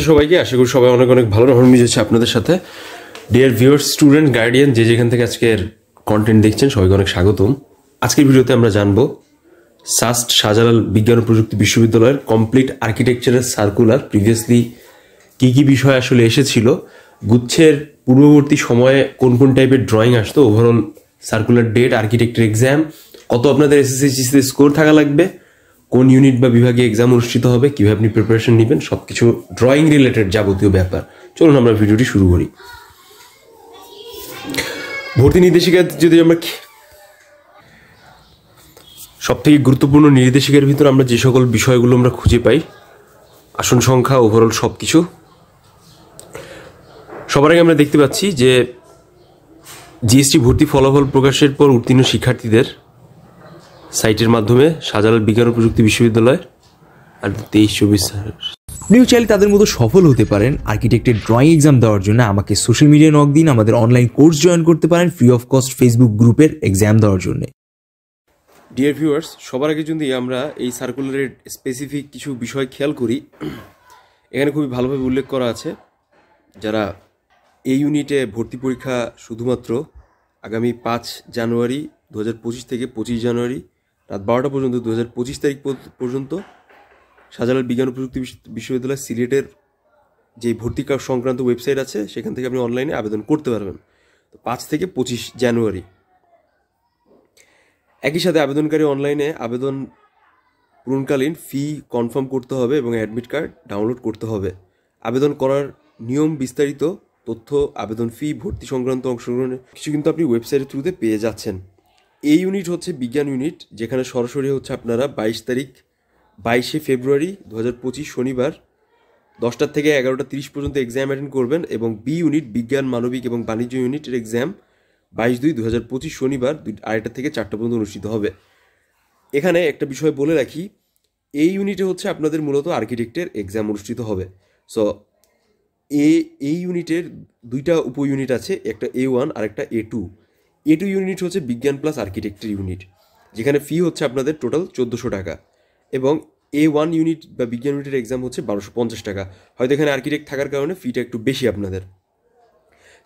সবাইকে আশা করি সবাই অনেক অনেক ভালো রকম মিশেছে আপনাদের সাথে। ডিয়ার ভিউয়ার্স, স্টুডেন্ট, গার্ডিয়ান, যে যেখান থেকে আজকের কন্টেন্ট দেখছেন সবাইকে অনেক স্বাগতম। আজকের ভিডিওতে আমরা জানবো সাস্ট শাহজালাল বিজ্ঞান ও প্রযুক্তি বিশ্ববিদ্যালয়ের কমপ্লিট আর্কিটেকচারের সার্কুলার প্রিভিয়াসলি কি কি বিষয় আসলে এসেছিল, গুচ্ছের পূর্ববর্তী সময়ে কোন কোন টাইপের ড্রয়িং আসতো, overall circular date, architecture exam, কত আপনাদের এসএসসি স্কোর থাকা লাগবে, কোন ইউনিট বা বিভাগে এক্সাম অনুষ্ঠিত হবে, কিভাবে আপনি প্রিপারেশন নেবেন, সবকিছু ড্রয়িং রিলেটেড যাবতীয় ব্যাপার। চলুন আমরা ভিডিওটি শুরু করি। ভর্তি নির্দেশিকা যদি আমরা সব থেকে গুরুত্বপূর্ণ নির্দেশিকার ভিতর আমরা যে সকল বিষয়গুলো আমরা খুঁজে পাই, আসন সংখ্যা, ওভারঅল সব কিছু। সবার আগে আমরা দেখতে পাচ্ছি যে জিএসটি ভর্তি ফলাফল প্রকাশের পর উত্তীর্ণ শিক্ষার্থীদের সাইটের মাধ্যমে শাহজালাল বিজ্ঞান ও প্রযুক্তি বিশ্ববিদ্যালয় আর 23-24 আপনিও চাইলে তাদের মতো সফল হতে পারেন। আর্কিটেক্টের ড্রয়িং এক্সাম দেওয়ার জন্য আমাকে সোশ্যাল মিডিয়ায় নক দিন, আমাদের অনলাইন কোর্স জয়েন করতে পারেন ফ্রি অফ কস্ট ফেসবুক গ্রুপের এক্সাম দেওয়ার জন্য। ডিয়ার ভিউয়ার্স, সবার আগে যদি আমরা এই সার্কুলারের স্পেসিফিক কিছু বিষয় খেয়াল করি, এখানে খুবই ভালোভাবে উল্লেখ করা আছে যারা এই ইউনিটে ভর্তি পরীক্ষা শুধুমাত্র আগামী 5 জানুয়ারি 2025 থেকে 25 জানুয়ারি রাত 12টা পর্যন্ত 2025 তারিখ পর্যন্ত শাহজালাল বিজ্ঞান ও প্রযুক্তি বিশ্ববিদ্যালয় সিলেটের যে ভর্তি সংক্রান্ত ওয়েবসাইট আছে সেখান থেকে আপনি অনলাইনে আবেদন করতে পারবেন। তো 5 থেকে 25 জানুয়ারি। একই সাথে আবেদনকারী অনলাইনে আবেদন পূরণকালীন ফি কনফার্ম করতে হবে এবং অ্যাডমিট কার্ড ডাউনলোড করতে হবে। আবেদন করার নিয়ম, বিস্তারিত তথ্য, আবেদন ফি, ভর্তি সংক্রান্ত অংশগ্রহণের কিছু কিন্তু আপনি ওয়েবসাইটের থ্রুতে পেয়ে যাচ্ছেন। এই ইউনিট হচ্ছে বিজ্ঞান ইউনিট, যেখানে সরাসরি হচ্ছে আপনারা 22 ফেব্রুয়ারি 2025 শনিবার 10টা থেকে 11টা 30 পর্যন্ত এক্সাম অ্যাটেন্ড করবেন এবং বি ইউনিট বিজ্ঞান, মানবিক এবং বাণিজ্য ইউনিটের এক্সাম 22/2/2025 শনিবার 2টা থেকে 4টা পর্যন্ত অনুষ্ঠিত হবে। এখানে একটা বিষয় বলে রাখি, এই ইউনিটে হচ্ছে আপনাদের মূলত আর্কিটেক্টের এক্সাম অনুষ্ঠিত হবে। সো এই ইউনিটের 2টা উপ ইউনিট আছে, একটা A1 আর একটা A2। A2 ইউনিট হচ্ছে বিজ্ঞান প্লাস আর্কিটেক্টের ইউনিট, যেখানে ফি হচ্ছে আপনাদের টোটাল 1400 টাকা এবং A1 ইউনিট বা বিজ্ঞান ইউনিটের এক্সাম হচ্ছে 1250 টাকা। হয়তো এখানে আর্কিটেক্ট থাকার কারণে ফিটা একটু বেশি আপনাদের।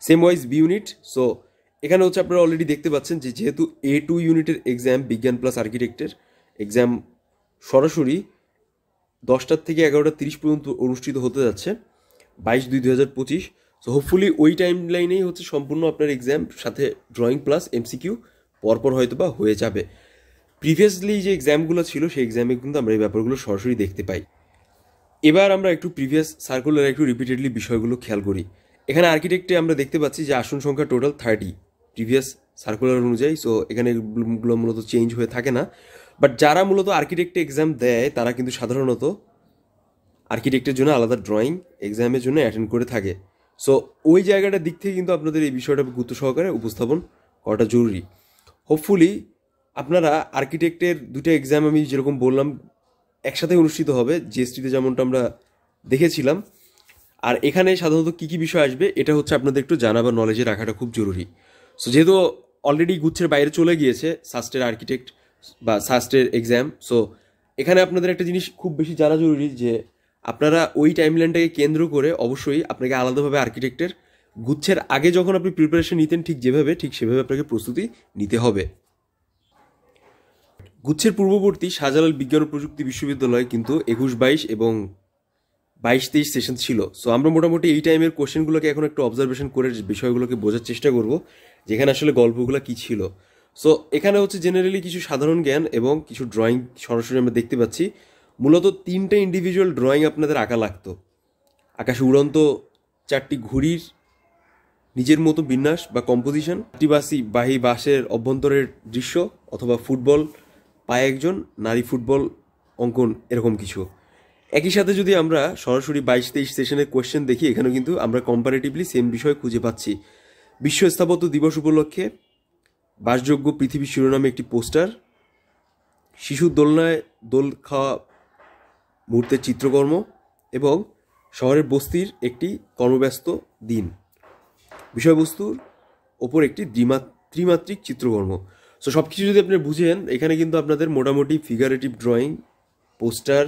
Same wise B unit. So এখানে হচ্ছে আপনারা অলরেডি দেখতে পাচ্ছেন যে যেহেতু A2 ইউনিটের এক্সাম বিজ্ঞান প্লাস আর্কিটেক্টের এক্সাম সরাসরি 10টা থেকে 11টা 30 পর্যন্ত অনুষ্ঠিত হতে যাচ্ছে 22/2/2025। সো হোপফুলি ওই টাইম লাইনেই হচ্ছে সম্পূর্ণ আপনার এক্সাম, সাথে ড্রয়িং প্লাস MCQ পরপর হয়তো বা হয়ে যাবে। প্রিভিয়াসলি যে এক্সামগুলো ছিল সেই এক্সামে কিন্তু আমরা এই ব্যাপারগুলো সরাসরি দেখতে পাই। এবার আমরা একটু প্রিভিয়াস সার্কুলার একটু রিপিটেডলি বিষয়গুলো খেয়াল করি। এখানে আর্কিটেক্টে আমরা দেখতে পাচ্ছি যে আসন সংখ্যা টোটাল 30 প্রিভিয়াস সার্কুলার অনুযায়ী। সো এখানে এগুলো মূলত চেঞ্জ হয়ে থাকে না, বাট যারা মূলত আর্কিটেক্টে এক্সাম দেয় তারা কিন্তু সাধারণত আর্কিটেক্টের জন্য আলাদা ড্রয়িং এক্সামের জন্য অ্যাটেন্ড করে থাকে। সো ওই জায়গাটার দিক থেকে কিন্তু আপনাদের এই বিষয়টা গুরুত্ব সহকারে উপস্থাপন করাটা জরুরি। হোপফুলি আপনারা আর্কিটেক্টের 2টা এক্সাম আমি যেরকম বললাম একসাথে অনুষ্ঠিত হবে, জিএসটিতে যেমনটা আমরা দেখেছিলাম। আর এখানে সাধারণত কী কী বিষয় আসবে এটা হচ্ছে আপনাদের একটু জানা বা নলেজে রাখাটা খুব জরুরি। সো যেহেতু অলরেডি গুচ্ছের বাইরে চলে গিয়েছে সাস্টের আর্কিটেক্ট বা সাস্টের এক্সাম, সো এখানে আপনাদের একটা জিনিস খুব বেশি জানা জরুরি যে আপনারা ওই টাইমলাইনটাকে কেন্দ্র করে অবশ্যই আপনাকে আলাদাভাবে আর্কিটেক্টের গুচ্ছের আগে যখন আপনি প্রিপারেশন নিতেন ঠিক সেভাবে আপনাকে প্রস্তুতি নিতে হবে। গুচ্ছের পূর্ববর্তী শাহজালাল বিজ্ঞান ও প্রযুক্তি বিশ্ববিদ্যালয় কিন্তু 21-22 এবং 22-23 সেশন ছিল। সো আমরা মোটামুটি এই টাইমের কোশ্চেনগুলোকে এখন একটু অবজারভেশন করে বিষয়গুলোকে বোঝার চেষ্টা করব যেখানে আসলে গল্পগুলো কী ছিল। সো এখানে হচ্ছে জেনারেলি কিছু সাধারণ জ্ঞান এবং কিছু ড্রয়িং সরাসরি আমরা দেখতে পাচ্ছি। মূলত 3টে ইন্ডিভিজুয়াল ড্রয়িং আপনাদের আঁকা লাগতো। আকাশে উড়ন্ত 4টি ঘুড়ির নিজের মতো বিন্যাস বা কম্পোজিশন, বাহী বাসের অভ্যন্তরের দৃশ্য, অথবা ফুটবল পায়ে একজন নারী ফুটবল অঙ্কন, এরকম কিছু। একই সাথে যদি আমরা সরাসরি 22-23 সেশনের কোয়েশ্চেন দেখি, এখানেও কিন্তু আমরা কম্পারেটিভলি সেম বিষয় খুঁজে পাচ্ছি। বিশ্ব স্থাপত্য দিবস উপলক্ষে বাসযোগ্য পৃথিবী শিরোনামে একটি পোস্টার, শিশুর দোলনায় দোল খাওয়া মুহূর্তের চিত্রকর্ম এবং শহরের বস্তির একটি কর্মব্যস্ত দিন বিষয়বস্তুর ওপর একটি ত্রিমাত্রিক চিত্রকর্ম। সো সব কিছু যদি আপনি বুঝেন, এখানে কিন্তু আপনাদের মোটামুটি figurative drawing, poster,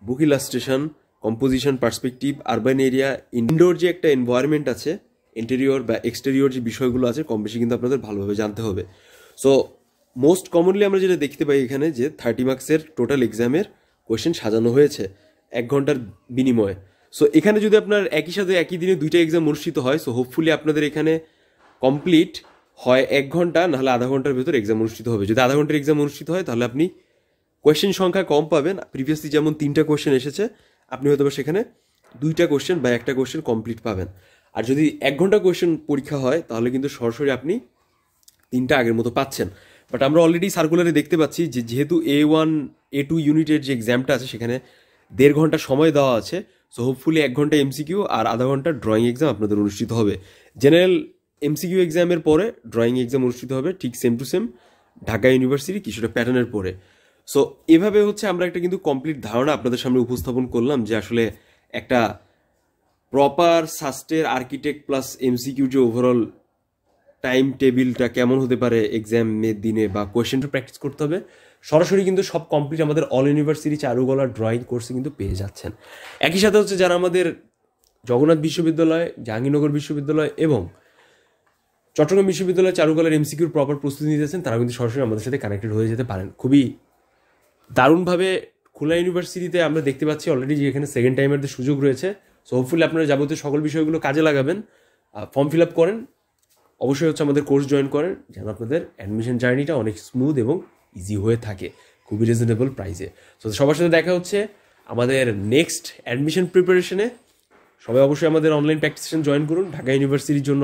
book illustration, composition, perspective, urban area, indoor যে একটা এনভায়রনমেন্ট আছে, ইন্টেরিয়র বা এক্সটেরিয়র যে বিষয়গুলো আছে কম বেশি কিন্তু আপনাদের ভালোভাবে জানতে হবে। সো মোস্ট কমনলি আমরা যেটা দেখতে পাই এখানে যে 30 মার্কসের টোটাল এক্সামের কোয়েশ্চেন সাজানো হয়েছে 1 ঘন্টার বিনিময়ে। সো এখানে যদি আপনার একই সাথে একই দিনে 2টা এক্সাম অনুষ্ঠিত হয়, সো হোপফুলি আপনাদের এখানে কমপ্লিট হয় 1 ঘন্টা, নাহলে আধা ঘন্টার ভেতর এক্সাম অনুষ্ঠিত হবে। যদি আধা ঘন্টার এক্সাম অনুষ্ঠিত হয় তাহলে আপনি কোয়েশ্চেন সংখ্যা কম পাবেন। প্রিভিয়াসলি যেমন 3টা কোয়েশ্চেন এসেছে, আপনি হয়তো সেখানে 2টা কোয়েশ্চেন বা 1টা কোয়েশ্চেন কমপ্লিট পাবেন। আর যদি 1 ঘন্টা কোয়েশ্চেন পরীক্ষা হয় তাহলে কিন্তু সরাসরি আপনি 3টা আগের মতো পাচ্ছেন। বাট আমরা অলরেডি সার্কুলারে দেখতে পাচ্ছি যে যেহেতু A1 A2 ইউনিটের যে এক্সামটা আছে সেখানে 1.5 ঘন্টা সময় দেওয়া আছে, সো হোপফুলি 1 ঘন্টা এমসিকিউ আর আধা ঘন্টা ড্রয়িং এক্সাম আপনাদের অনুষ্ঠিত হবে। জেনারেল এমসিকিউ এক্সামের পরে ড্রয়িং এক্সাম অনুষ্ঠিত হবে, ঠিক same to same Dhaka university কিছুটা প্যাটার্নের পরে। সো এভাবে আমরা একটা কিন্তু কমপ্লিট ধারণা আপনাদের সামনে উপস্থাপন করলাম যে আসলে একটা প্রপার সাস্টের আর্কিটেক্ট প্লাস এমসিকিউ যে ওভারঅল টাইম টেবিলটা কেমন হতে পারে এক্সামের দিনে, বা কোয়েশ্চেনটা প্র্যাকটিস করতে হবে। সরাসরি কিন্তু সব কমপ্লিট আমাদের অল ইউনিভার্সিটি চারুকলা ড্রয়িং কোর্সে কিন্তু পেয়ে যাচ্ছেন। একই সাথে যারা আমাদের জগন্নাথ বিশ্ববিদ্যালয়, জাহাঙ্গীরনগর বিশ্ববিদ্যালয় এবং চট্টগ্রাম বিশ্ববিদ্যালয় চারুকলার এমসিকিউর প্রপার প্রস্তুতি নিতেছেন, তারা কিন্তু সরাসরি আমাদের সাথে কানেক্টেড হয়ে যেতে পারেন। খুবই দারুণভাবে খুলনা ইউনিভার্সিটিতে আমরা দেখতে পাচ্ছি অলরেডি যে এখানে সেকেন্ড টাইমের সুযোগ রয়েছে। সো হোপফুলি আপনারা যাবতীয় সকল বিষয়গুলো কাজে লাগাবেন, ফর্ম ফিল আপ করেন, অবশ্যই আমাদের কোর্স জয়েন করেন, যেন আপনাদের অ্যাডমিশন জার্নিটা অনেক স্মুথ এবং ইজি হয়ে থাকে খুবই রিজনেবল প্রাইসে। সো সবার সাথে দেখা হচ্ছে আমাদের নেক্সট অ্যাডমিশন প্রিপারেশনে। সবাই অবশ্যই আমাদের অনলাইন প্র্যাকটিস সেশন জয়েন করুন ঢাকা ইউনিভার্সিটির জন্য।